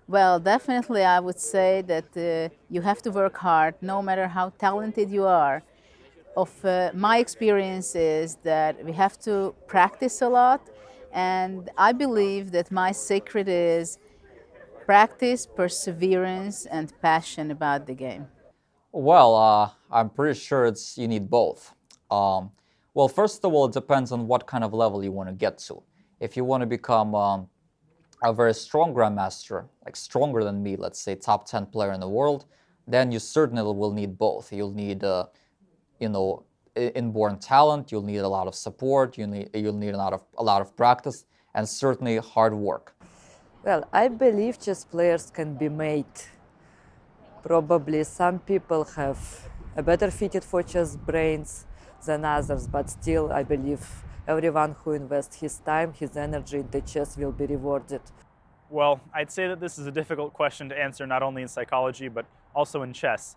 Well, definitely, I would say that you have to work hard, no matter how talented you are. My experience is that we have to practice a lot, and I believe that my secret is practice, perseverance, and passion about the game. Well, I'm pretty sure you need both. Um, well, first of all, it depends on what kind of level you want to get to. If you want to become a very strong grandmaster, like stronger than me, let's say top 10 player in the world, then you certainly will need both. You'll need, you know, inborn talent. You'll need a lot of support. You'll need a lot of practice, and certainly hard work. Well, I believe chess players can be made. Probably some people have a better fitted for chess brains than others, but still I believe everyone who invests his time, his energy into chess will be rewarded. Well, I'd say that this is a difficult question to answer not only in psychology but also in chess.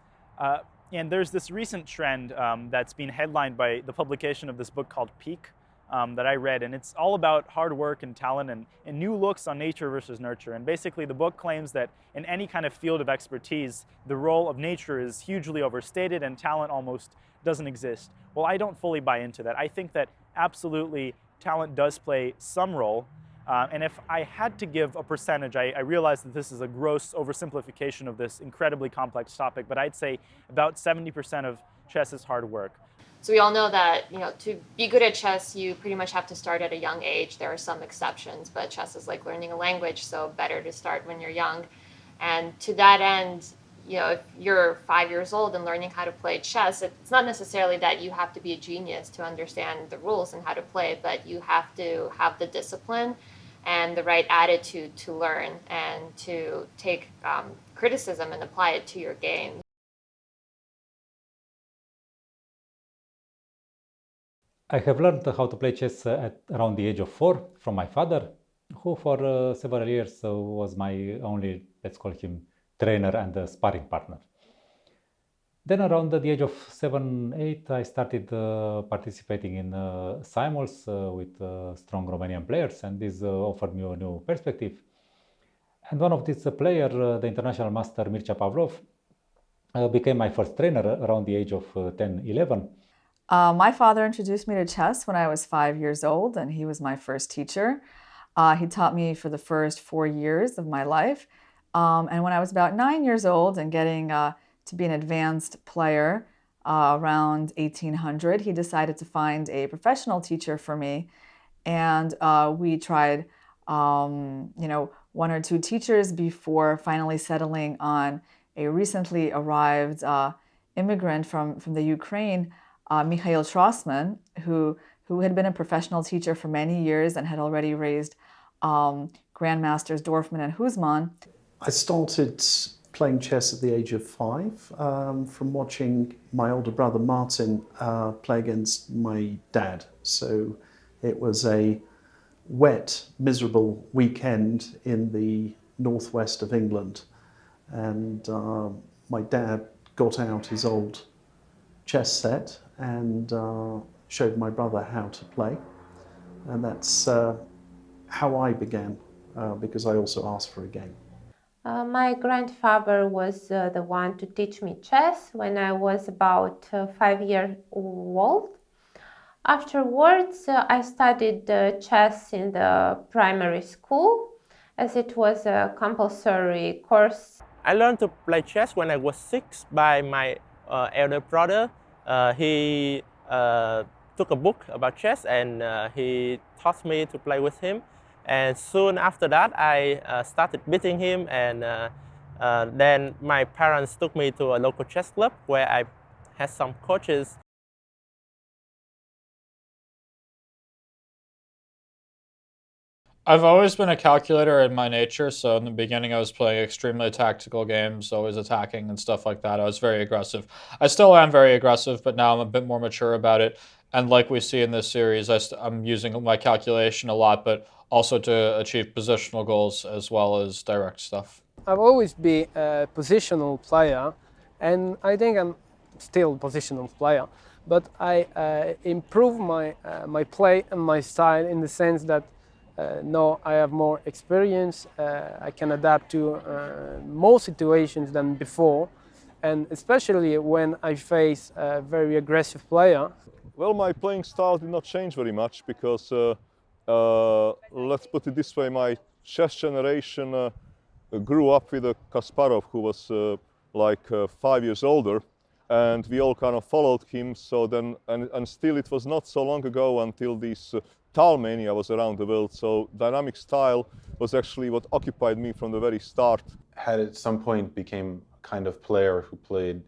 And there's this recent trend that's been headlined by the publication of this book called Peak that I read, and it's all about hard work and talent and new looks on nature versus nurture. And basically the book claims that in any kind of field of expertise, the role of nature is hugely overstated and talent almost doesn't exist. Well, I don't fully buy into that. I think that absolutely talent does play some role. And if I had to give a percentage, I realize that this is a gross oversimplification of this incredibly complex topic, but I'd say about 70% of chess is hard work. So we all know that, to be good at chess, you pretty much have to start at a young age. There are some exceptions, but chess is like learning a language, so better to start when you're young. And to that end, if you're 5 years old and learning how to play chess, it's not necessarily that you have to be a genius to understand the rules and how to play, but you have to have the discipline and the right attitude to learn and to take criticism and apply it to your game. I have learned how to play chess at around the age of 4 from my father, who for several years was my only, let's call him, trainer and sparring partner. Then around the age of 7, 8, I started participating in simuls with strong Romanian players, and this offered me a new perspective. And one of these players, the international master Mircea Pavlov, became my first trainer around the age of 10, 11. My father introduced me to chess when I was 5 years old, and he was my first teacher. He taught me for the first 4 years of my life. And when I was about 9 years old and getting to be an advanced player around 1800, he decided to find a professional teacher for me. And we tried, one or two teachers before finally settling on a recently arrived immigrant from the Ukraine, Mikhail Schrossman, who had been a professional teacher for many years and had already raised grandmasters Dorfman and Husman. I started playing chess at the age of 5 from watching my older brother Martin play against my dad. So it was a wet, miserable weekend in the northwest of England, and my dad got out his old chess set and showed my brother how to play, and that's how I began, because I also asked for a game. My grandfather was the one to teach me chess when I was about 5 years old. Afterwards, I studied chess in the primary school, as it was a compulsory course. I learned to play chess when I was 6 by my elder brother. He took a book about chess and he taught me to play with him. And soon after that, I started beating him, and then my parents took me to a local chess club where I had some coaches. I've always been a calculator in my nature, so in the beginning I was playing extremely tactical games, always attacking and stuff like that. I was very aggressive. I still am very aggressive, but now I'm a bit more mature about it. And like we see in this series, I'm using my calculation a lot, but also to achieve positional goals as well as direct stuff. I've always been a positional player, and I think I'm still a positional player, but I improve my play and my style in the sense that now I have more experience. I can adapt to more situations than before, and especially when I face a very aggressive player. Well, my playing style did not change very much because, let's put it this way, my chess generation grew up with a Kasparov who was like 5 years older, and we all kind of followed him. So then, and still it was not so long ago until this Talmania was around the world. So dynamic style was actually what occupied me from the very start. Had at some point became a kind of player who played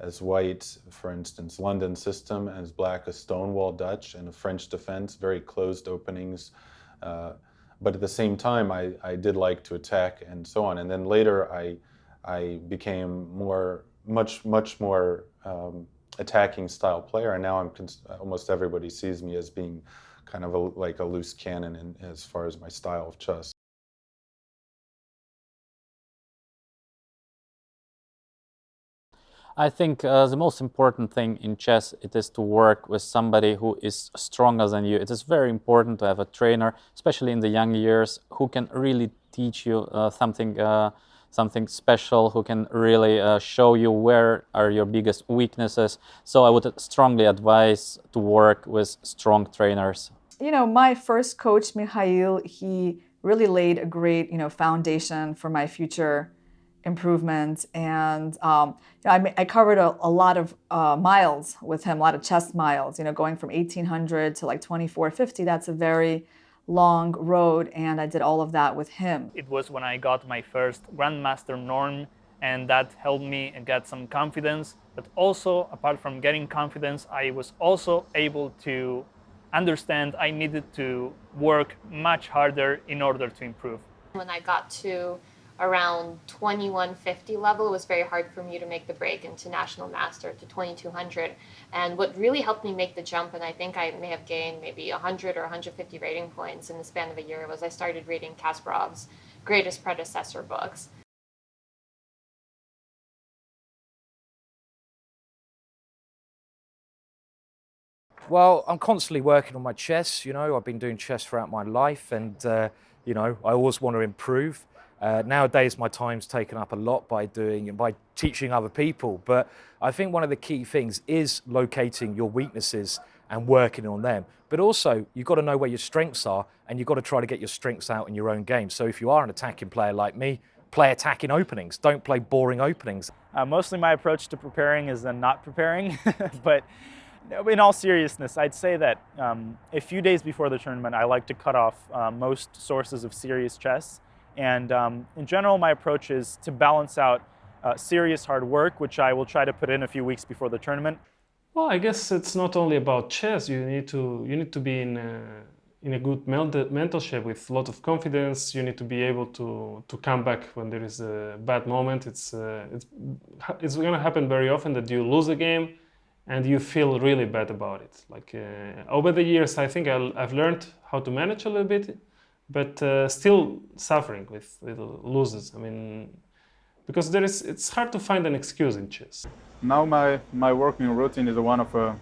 as white, for instance, London system, as black, a Stonewall Dutch, and a French defense, very closed openings. But at the same time, I did like to attack and so on. And then later, I became much more attacking style player. And now almost everybody sees me as being kind of like a loose cannon as far as my style of chess. I think the most important thing in chess it is to work with somebody who is stronger than you. It is very important to have a trainer, especially in the young years, who can really teach you something special, who can really show you where are your biggest weaknesses. So I would strongly advise to work with strong trainers. You know, my first coach, Mikhail, he really laid a great, foundation for my future improvement. And I covered a lot of miles with him, a lot of chess miles, going from 1800 to like 2450. That's a very long road, and I did all of that with him. It was when I got my first Grandmaster norm, and that helped me get some confidence. But also, apart from getting confidence, I was also able to understand I needed to work much harder in order to improve. When I got to around 2150 level, it was very hard for me to make the break into National Master to 2200. And what really helped me make the jump, and I think I may have gained maybe 100 or 150 rating points in the span of a year, was I started reading Kasparov's greatest predecessor books. Well, I'm constantly working on my chess. I've been doing chess throughout my life, and I always want to improve. Nowadays, my time's taken up a lot by teaching other people. But I think one of the key things is locating your weaknesses and working on them. But also, you've got to know where your strengths are, and you've got to try to get your strengths out in your own game. So if you are an attacking player like me, play attacking openings. Don't play boring openings. Mostly my approach to preparing is then not preparing. But in all seriousness, I'd say that a few days before the tournament, I like to cut off most sources of serious chess. And in general, my approach is to balance out serious hard work, which I will try to put in a few weeks before the tournament. Well, I guess it's not only about chess. You need to be in a good mental shape with a lot of confidence. You need to be able to come back when there is a bad moment. It's going to happen very often that you lose a game and you feel really bad about it. Like over the years, I think I've learned how to manage a little bit, but still suffering with losses. I mean, because it's hard to find an excuse in chess. Now my working routine is the one of a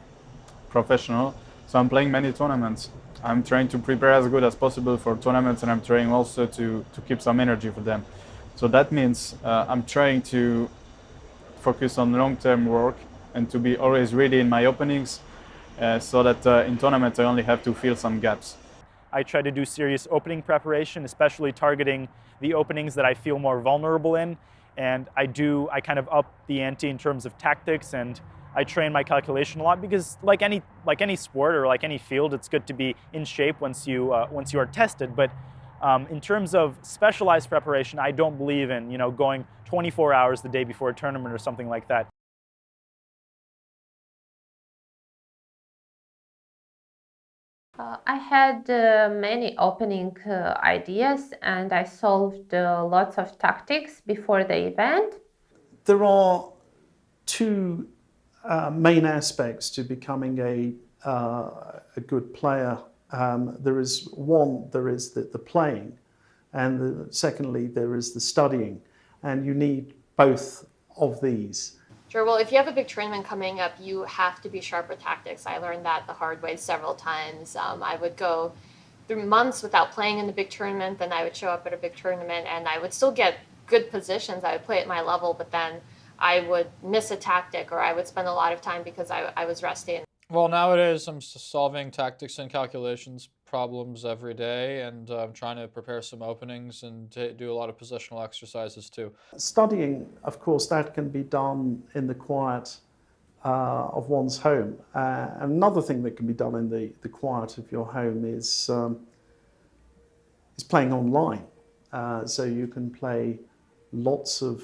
professional, so I'm playing many tournaments. I'm trying to prepare as good as possible for tournaments, and I'm trying also to keep some energy for them. So that means I'm trying to focus on long-term work and to be always ready in my openings, so that in tournaments I only have to fill some gaps. I try to do serious opening preparation, especially targeting the openings that I feel more vulnerable in. And I kind of up the ante in terms of tactics, and I train my calculation a lot because like any sport or like any field, it's good to be in shape once you are tested. But in terms of specialized preparation, I don't believe in going 24 hours the day before a tournament or something like that. I had many opening ideas, and I solved lots of tactics before the event. There are two main aspects to becoming a good player. There is the playing, and secondly, there is the studying, and you need both of these. Sure. Well, if you have a big tournament coming up, you have to be sharp with tactics. I learned that the hard way several times. I would go through months without playing in the big tournament. Then I would show up at a big tournament and I would still get good positions. I would play at my level, but then I would miss a tactic or I would spend a lot of time because I was rusty. Well, nowadays I'm solving tactics and calculations problems every day, and I'm trying to prepare some openings and do a lot of positional exercises too. Studying, of course, that can be done in the quiet of one's home. Another thing that can be done in the quiet of your home is playing online. So you can play lots of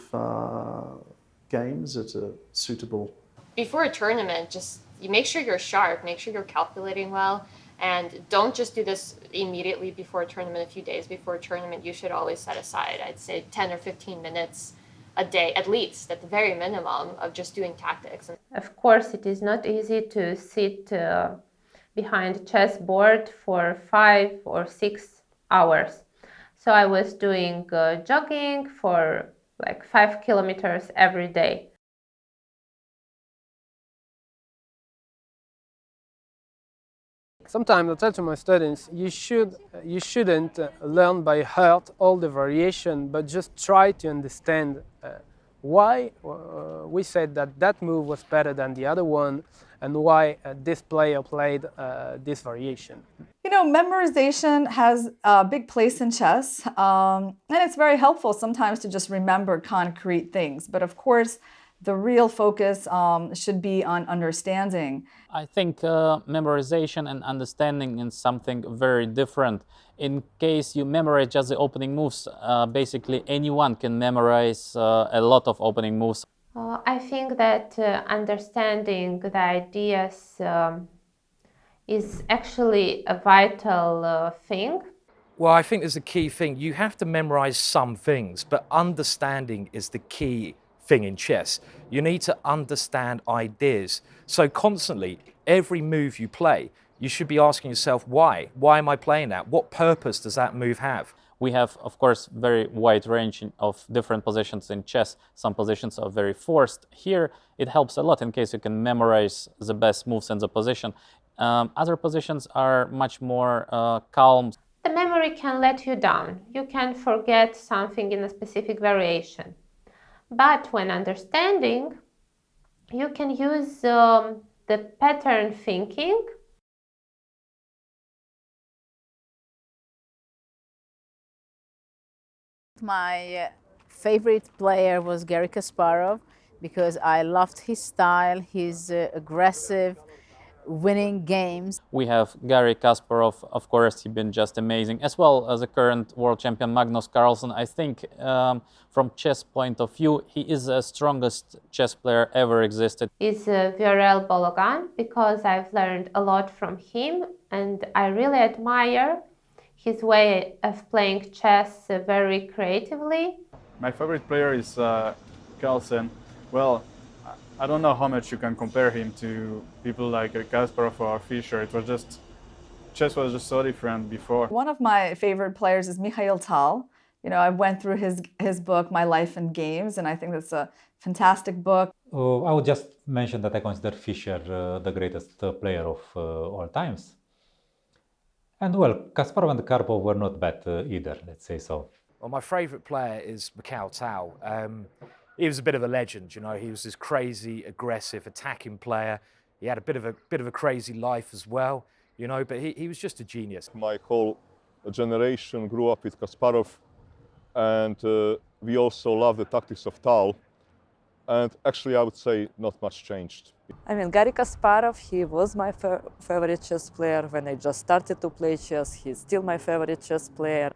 games at a suitable. Before a tournament, just you make sure you're sharp, make sure you're calculating well, and don't just do this immediately before a tournament, a few days before a tournament. You should always set aside, I'd say 10 or 15 minutes a day, at least, at the very minimum, of just doing tactics. Of course, it is not easy to sit behind a chessboard for 5 or 6 hours. So I was doing jogging for like 5 kilometers every day. Sometimes I tell to my students, you shouldn't learn by heart all the variation, but just try to understand why we said that move was better than the other one, and why this player played this variation. You know, memorization has a big place in chess, and it's very helpful sometimes to just remember concrete things. But of course, the real focus should be on understanding. I think memorization and understanding is something very different. In case you memorize just the opening moves, basically anyone can memorize a lot of opening moves. I think that understanding the ideas is actually a vital thing. Well, I think there's a key thing. You have to memorize some things, but understanding is the key thing in chess. You need to understand ideas. So constantly, every move you play, you should be asking yourself, why? Why am I playing that? What purpose does that move have? We have, of course, very wide range of different positions in chess. Some positions are very forced. Here, it helps a lot in case you can memorize the best moves in the position. Other positions are much more calm. The memory can let you down. You can forget something in a specific variation. But when understanding, you can use the pattern thinking. My favorite player was Garry Kasparov because I loved his style, his aggressive, winning games. We have Garry Kasparov, of course, he's been just amazing, as well as the current world champion Magnus Carlsen. I think from chess point of view, he is the strongest chess player ever existed. Is Viorel Bologan, because I've learned a lot from him and I really admire his way of playing chess very creatively. My favorite player is Carlsen. Well, I don't know how much you can compare him to people like Kasparov or Fischer. Chess was just so different before. One of my favorite players is Mikhail Tal. You know, I went through his book, My Life in Games, and I think that's a fantastic book. I would just mention that I consider Fischer the greatest player of all times. And well, Kasparov and Karpov were not bad either, let's say so. Well, my favorite player is Mikhail Tal. He was a bit of a legend, you know. He was this crazy, aggressive, attacking player. He had a bit of a crazy life as well, you know, but he was just a genius. My whole generation grew up with Kasparov, and we also love the tactics of Tal. And actually, I would say not much changed. I mean, Garry Kasparov, he was my favorite chess player when I just started to play chess. He's still my favorite chess player.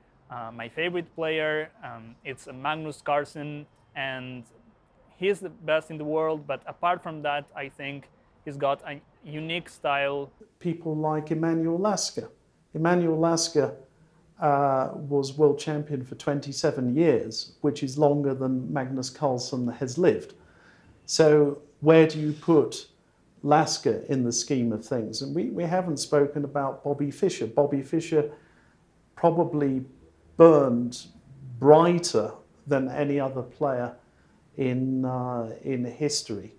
My favorite player, it's Magnus Carlsen, and he's the best in the world. But apart from that, I think he's got a unique style. People like Emanuel Lasker. Emanuel Lasker was world champion for 27 years, which is longer than Magnus Carlsen has lived. So where do you put Lasker in the scheme of things? And we haven't spoken about Bobby Fischer. Bobby Fischer probably burned brighter than any other player in history.